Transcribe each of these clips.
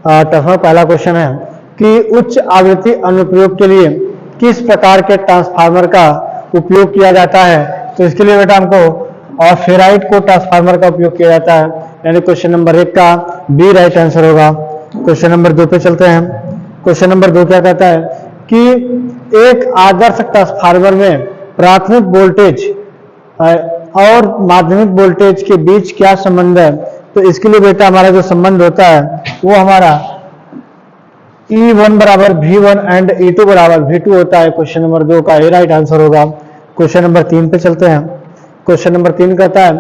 पहला क्वेश्चन है कि उच्च आवृत्ति अनुप्रयोग के लिए किस प्रकार के ट्रांसफार्मर का उपयोग किया जाता है। तो इसके लिए बेटा हमको फेराइट को ट्रांसफार्मर का उपयोग किया जाता है, यानी क्वेश्चन नंबर 1 का बी राइट आंसर होगा। क्वेश्चन नंबर 2 पे चलते हैं। क्वेश्चन नंबर 2 क्या कहता है कि एक आदर्श ट्रांसफार्मर में प्राथमिक वोल्टेज और माध्यमिक वोल्टेज के बीच क्या संबंध है। तो इसके लिए बेटा हमारा जो संबंध होता है वो हमारा E1 बराबर V1 एंड E2 बराबर V2 होता है। क्वेश्चन नंबर 2 का ए राइट आंसर होगा। क्वेश्चन नंबर 3 पे चलते हैं। क्वेश्चन नंबर 3 कहता है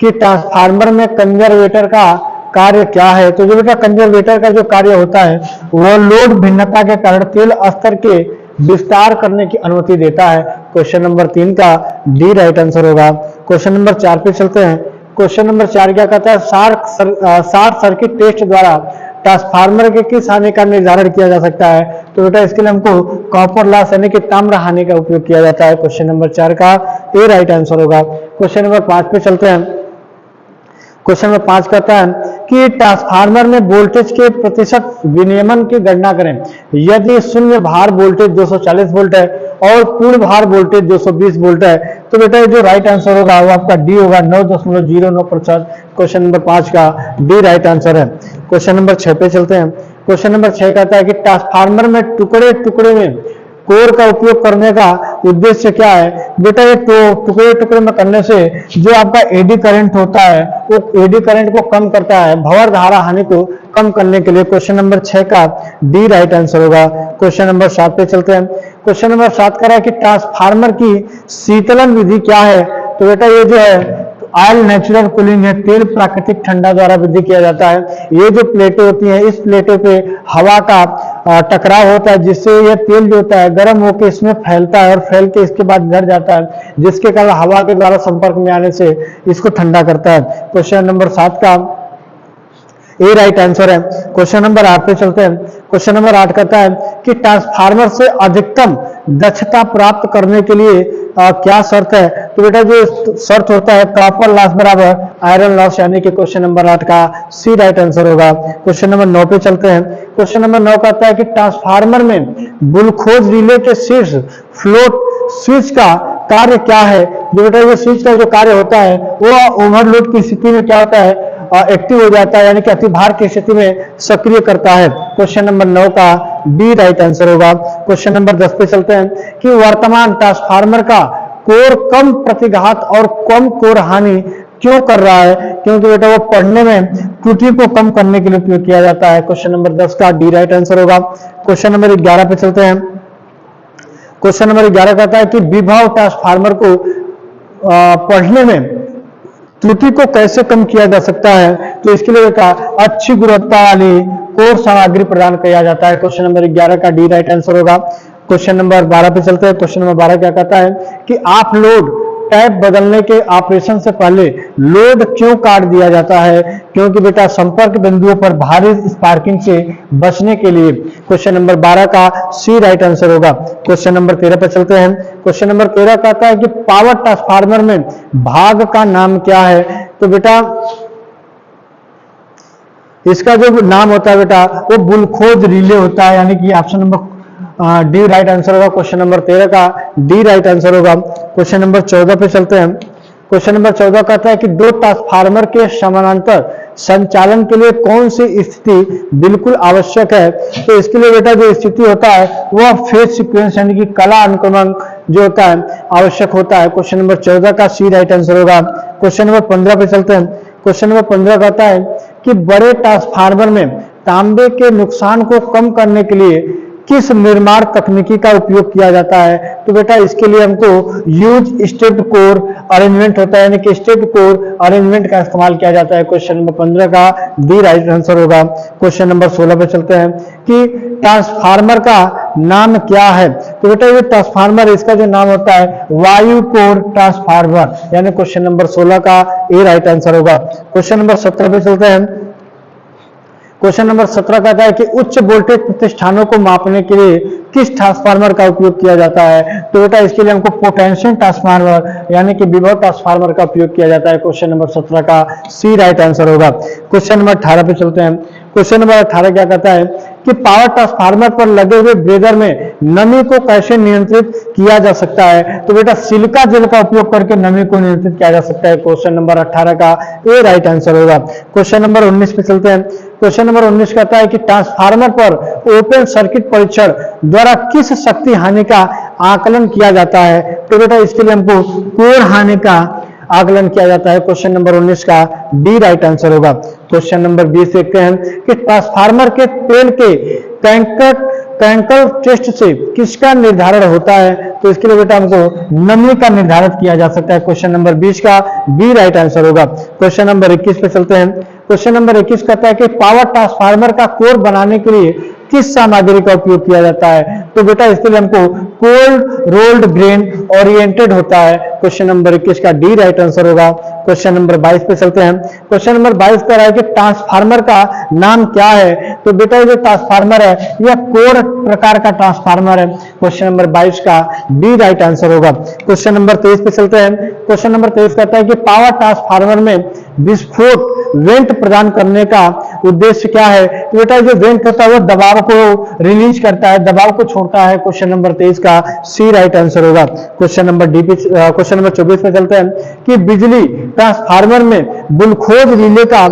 कि ट्रांसफार्मर में कंजर्वेटर का कार्य क्या है। तो जो बेटा कंजर्वेटर का जो कार्य होता है वह लोड भिन्नता के कारण तेल स्तर के विस्तार करने की अनुमति देता है। क्वेश्चन नंबर 3 का डी राइट आंसर होगा। क्वेश्चन नंबर 4 पे चलते हैं। क्वेश्चन नंबर 4 क्या कहता है, शॉर्ट सर्किट टेस्ट द्वारा ट्रांसफार्मर के किस हानि का निर्धारण किया जा सकता है। तो बेटा इसके लिए हमको कॉपर लॉस यानी कि ताम्र हानि का उपयोग किया जाता है। क्वेश्चन नंबर 4 का ए राइट आंसर होगा। क्वेश्चन नंबर 5 पे चलते हैं। क्वेश्चन नंबर 5 कहता है कि ट्रांसफार्मर में वोल्टेज के प्रतिशत विनियमन की गणना करें। यदि शून्य भार वोल्टेज 240 वोल्ट है और पूर्ण भार वोल्टेज 220 वोल्ट है तो बेटा ये जो राइट आंसर होगा वो आपका डी होगा, 9.09%। क्वेश्चन नंबर 5 का डी राइट आंसर है। क्वेश्चन नंबर 6 पे चलते हैं। क्वेश्चन नंबर 6 कहता है कि ट्रांसफार्मर में टुकड़े टुकड़े में कोर का उपयोग करने का उद्देश्य क्या है। बेटा ये टुकड़े टुकड़े में करने से जो आपका एडी करंट होता है वो एडी करंट को कम करता है, भंवर धारा हानि को कम करने के लिए। क्वेश्चन नंबर 6 का डी राइट आंसर होगा। क्वेश्चन नंबर 7 पे चलते हैं। क्वेश्चन नंबर 7 कह रहा है कि ट्रांसफार्मर की शीतलन विधि क्या है। तो बेटा ये जो है ऑयल नेचुरल कूलिंग है, तेल प्राकृतिक ठंडा द्वारा वृद्धि किया जाता है। ये जो प्लेटें होती हैं इस प्लेटों पे हवा का टकराव होता है जिससे यह तेल जो होता है गर्म होकर इसमें फैलता है और फैल के इसके बाद घर जाता है, जिसके कारण हवा के द्वारा संपर्क में आने से इसको ठंडा करता है। क्वेश्चन नंबर 7 का ए राइट आंसर है। क्वेश्चन नंबर 8 पे चलते हैं। क्वेश्चन नंबर 8 कहता है कि ट्रांसफार्मर से अधिकतम दक्षता प्राप्त करने के लिए क्या शर्त है। तो बेटा जो शर्त होता है कॉपर लॉस बराबर आयरन लॉस, यानी कि क्वेश्चन नंबर 8 का सी राइट आंसर होगा। क्वेश्चन नंबर 9 पे चलते हैं। क्वेश्चन नंबर 9 कहता है कि ट्रांसफार्मर में ग्लूकोज रिले के शीर्ष फ्लोट स्विच का कार्य क्या है। जो बेटा ये स्विच का जो कार्य होता है वो ओवरलोड की स्थिति में क्या होता है एक्टिव हो जाता है, यानी कि अतिभार की स्थिति में सक्रिय करता है। क्वेश्चन नंबर 9 का बी राइट आंसर होगा। क्वेश्चन नंबर 10 पे चलते हैं कि वर्तमान ट्रांसफार्मर का कोर कम प्रतिघात और कम कोर हानि क्यों कर रहा है। क्योंकि बेटा वो पढ़ने में त्रुटि को कम करने के लिए उपयोग किया जाता है। क्वेश्चन नंबर 10 का डी राइट आंसर होगा। क्वेश्चन नंबर 11 पे चलते हैं। क्वेश्चन नंबर 11 कहता है कि विभव ट्रांसफार्मर को पढ़ने में त्रुटि को कैसे कम किया जा सकता है। तो इसके लिए बेटा अच्छी गुणवत्ता वाली कोर सामग्री प्रदान किया जाता है। क्वेश्चन नंबर 11 का डी राइट आंसर होगा। क्वेश्चन नंबर 12 पे चलते हैं। क्वेश्चन नंबर 12 क्या कहता है कि आप लोड टैप बदलने के ऑपरेशन से पहले लोड क्यों काट दिया जाता है। क्योंकि बेटा संपर्क बिंदुओं पर भारी स्पार्किंग से बचने के लिए। क्वेश्चन नंबर 12 का सी राइट आंसर होगा। क्वेश्चन नंबर 13 पर चलते हैं। क्वेश्चन नंबर 13 कहता है कि पावर ट्रांसफार्मर में भाग का नाम क्या है। तो बेटा इसका जो नाम होता है बेटा वो ग्लूकोज रिले होता है, यानी कि option number D right answer होगा। क्वेश्चन नंबर 13 का डी राइट आंसर होगा। क्वेश्चन नंबर 14 पे चलते हैं। क्वेश्चन नंबर 14 कहता है कि दो ट्रांसफार्मर के समानांतर संचालन के लिए कौन सी स्थिति बिल्कुल आवश्यक है। तो इसके लिए बेटा जो स्थिति होता है वह फेज सीक्वेंस यानी कि कला अनुक्रमण जो होता है आवश्यक होता है। क्वेश्चन नंबर 14 का सी राइट आंसर होगा। क्वेश्चन नंबर 15 पे चलते हैं। क्वेश्चन नंबर 15 कहता है कि बड़े ट्रांसफार्मर में तांबे के नुकसान को कम करने के लिए किस निर्माण तकनीकी का उपयोग किया जाता है। तो बेटा इसके लिए हमको यूज स्टेप्ड कोर अरेंजमेंट होता है, यानी कि स्टेप्ड कोर अरेंजमेंट का इस्तेमाल किया जाता है। क्वेश्चन नंबर 15 का डी राइट आंसर होगा। क्वेश्चन नंबर 16 पे चलते हैं कि ट्रांसफार्मर का नाम क्या है। तो बेटा ये ट्रांसफार्मर इसका जो नाम होता है वायु कोर ट्रांसफार्मर, यानी क्वेश्चन नंबर 16 का ए राइट आंसर होगा। क्वेश्चन नंबर 17 पे चलते हैं। क्वेश्चन नंबर 17 कहता है कि उच्च वोल्टेज प्रतिष्ठानों को मापने के लिए किस ट्रांसफार्मर का उपयोग किया जाता है। तो बेटा इसके लिए हमको पोटेंशियल ट्रांसफार्मर यानी कि विभव ट्रांसफार्मर का उपयोग किया जाता है। क्वेश्चन नंबर 17 का सी राइट आंसर होगा। क्वेश्चन नंबर 18 पे चलते हैं। क्वेश्चन नंबर 18 क्या कहता है कि पावर ट्रांसफार्मर पर लगे हुए ब्रेजर में नमी को कैसे नियंत्रित किया जा सकता है? तो बेटा सिलिका जेल का उपयोग करके नमी को नियंत्रित किया जा सकता है। क्वेश्चन नंबर 18 का ए राइट आंसर होगा। क्वेश्चन नंबर 19 पे चलते हैं। क्वेश्चन नंबर 19 कहता है कि ट्रांसफार्मर पर ओपन सर्किट परीक्षण द्वारा किस शक्ति हानि का आकलन किया जाता है? तो बेटा इसके लिए हमको कोर हानि का आकलन किया जाता है। क्वेश्चन नंबर 19 का डी राइट आंसर होगा। क्वेश्चन नंबर 20 देखते हैं कि ट्रांसफार्मर के तेल के टैंकर टेस्ट से किसका निर्धारण होता है? तो इसके लिए बेटा हमको नमी का निर्धारण किया जा सकता है। क्वेश्चन नंबर 20 का बी राइट आंसर होगा। क्वेश्चन नंबर 21 पे चलते हैं। क्वेश्चन नंबर 21 कहता है कि पावर ट्रांसफार्मर का कोर बनाने के लिए किस सामग्री का उपयोग किया जाता है? तो बेटा इसके लिए हमको कोल्ड रोल्ड ग्रेन ओरिएंटेड होता है। क्वेश्चन नंबर 21 का डी राइट आंसर होगा। क्वेश्चन नंबर 22 पे चलते हैं। क्वेश्चन नंबर 22 कह रहा है कि ट्रांसफार्मर का नाम क्या है? तो बेटा ये जो ट्रांसफार्मर है यह कोर प्रकार का ट्रांसफार्मर है। क्वेश्चन नंबर 22 का डी राइट आंसर होगा। क्वेश्चन नंबर 23 पे चलते हैं। क्वेश्चन नंबर 23 कहता है कि पावर ट्रांसफार्मर में विस्फोट वेंट प्रदान करने का उद्देश्य क्या है? तो बेटा जो वेंट होता है वो दबाव को रिलीज करता है, दबाव को छोड़ता है। क्वेश्चन नंबर 23 का सी राइट आंसर होगा। क्वेश्चन नंबर 24 पे चलते हैं कि बिजली ट्रांसफार्मर में बुलखोज रिले का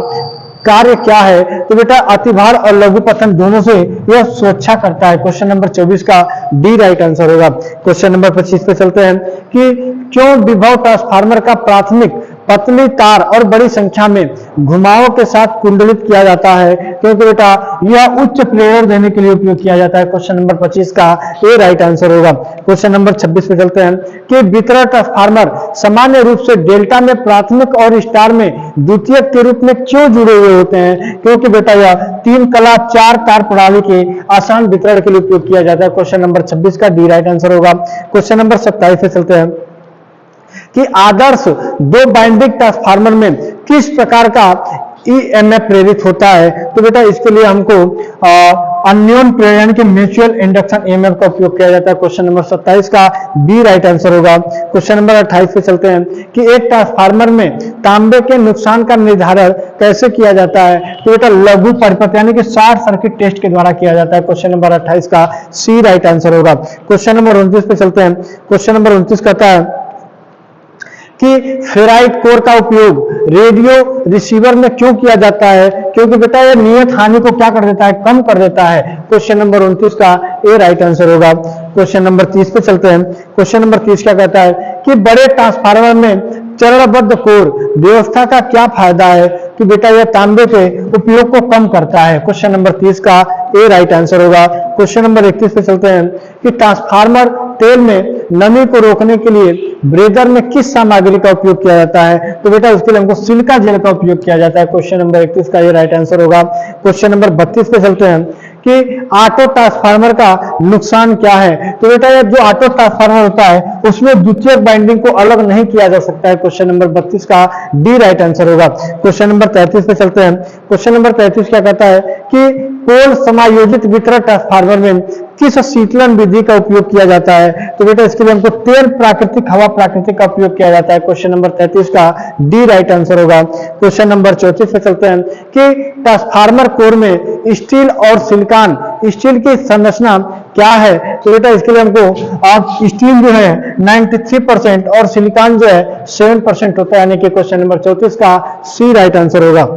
कार्य क्या है? तो बेटा अतिभार और लघु पतन दोनों से यह सुरक्षा करता है। क्वेश्चन नंबर 24 का डी राइट आंसर होगा। क्वेश्चन नंबर 25 पे चलते हैं कि क्यों विभव ट्रांसफार्मर का प्राथमिक पतली तार और बड़ी संख्या में घुमावों के साथ कुंडलित किया जाता है? क्योंकि बेटा यह उच्च प्रेरण देने के लिए उपयोग किया जाता है। क्वेश्चन नंबर 25 का ए राइट आंसर होगा। क्वेश्चन नंबर 26 पे चलते हैं कि वितरण ट्रांसफार्मर सामान्य रूप से डेल्टा में प्राथमिक और स्टार में द्वितीयक के रूप में क्यों जुड़े हुए होते हैं? क्योंकि बेटा यह 3 कला 4 तार प्रणाली के आसान वितरण के लिए उपयोग किया जाता है। क्वेश्चन नंबर 26 का डी राइट आंसर होगा। क्वेश्चन नंबर 27 पे चलते हैं कि आदर्श 2 बाइंडिंग ट्रांसफार्मर में किस प्रकार का ईएमएफ प्रेरित होता है? तो बेटा इसके लिए हमको अन्योन प्रेरण के म्यूचुअल इंडक्शन ईएमएफ का उपयोग किया जाता है। क्वेश्चन नंबर 27 का बी राइट आंसर होगा। क्वेश्चन नंबर 28 पे चलते हैं कि एक ट्रांसफार्मर में तांबे के नुकसान का निर्धारण कैसे किया जाता है? तो बेटा लघु परिपथ यानी कि शॉर्ट सर्किट टेस्ट के द्वारा किया जाता है। क्वेश्चन नंबर 28 का सी राइट आंसर होगा। क्वेश्चन नंबर 29 पे चलते हैं। क्वेश्चन नंबर 29 कहता है कि फेराइट कोर का उपयोग रेडियो रिसीवर में क्यों किया जाता है? क्योंकि बेटा यह नियत हानि को क्या कर देता है? कम कर देता है। क्वेश्चन नंबर 29 का ए राइट आंसर होगा। क्वेश्चन नंबर 30 पे चलते हैं। क्वेश्चन नंबर 30 क्या कहता है कि बड़े ट्रांसफार्मर में चरणबद्ध कोर व्यवस्था का क्या फायदा है? कि बेटा यह तांबे के उपयोग को कम करता है। क्वेश्चन नंबर 30 का ए राइट आंसर होगा। क्वेश्चन नंबर 31 पे चलते हैं कि ट्रांसफार्मर तेल में नमी को रोकने के लिए ब्रेजर में किस सामग्री का उपयोग किया जाता है? तो बेटा उसके लिए हमको सिलिका जेल का उपयोग किया जाता है। क्वेश्चन नंबर 31 का ये राइट आंसर होगा। क्वेश्चन नंबर 32 पे चलते हैं कि ऑटो ट्रांसफार्मर का नुकसान क्या है? तो बेटा ये जो ऑटो ट्रांसफार्मर होता है उसमें द्वितीयक बाइंडिंग को अलग नहीं किया जा सकता है। क्वेश्चन नंबर 32 का डी राइट आंसर होगा। क्वेश्चन नंबर 33 पे चलते हैं। क्वेश्चन नंबर 33 क्या कहता है कि पोल समायोजित वितरण ट्रांसफार्मर में किस शीतलन विधि का उपयोग किया जाता है? तो बेटा इसके लिए हमको तेल प्राकृतिक हवा प्राकृतिक का उपयोग किया जाता है। क्वेश्चन नंबर 33 का डी राइट आंसर होगा। क्वेश्चन नंबर 34 पे चलते हैं कि ट्रांसफार्मर कोर में स्टील और सिलिकॉन स्टील की संरचना क्या है? तो बेटा इसके लिए हमको स्टील जो है 93% और सिलिकॉन जो है 7% होता है, यानी कि क्वेश्चन नंबर 34 का सी राइट आंसर होगा।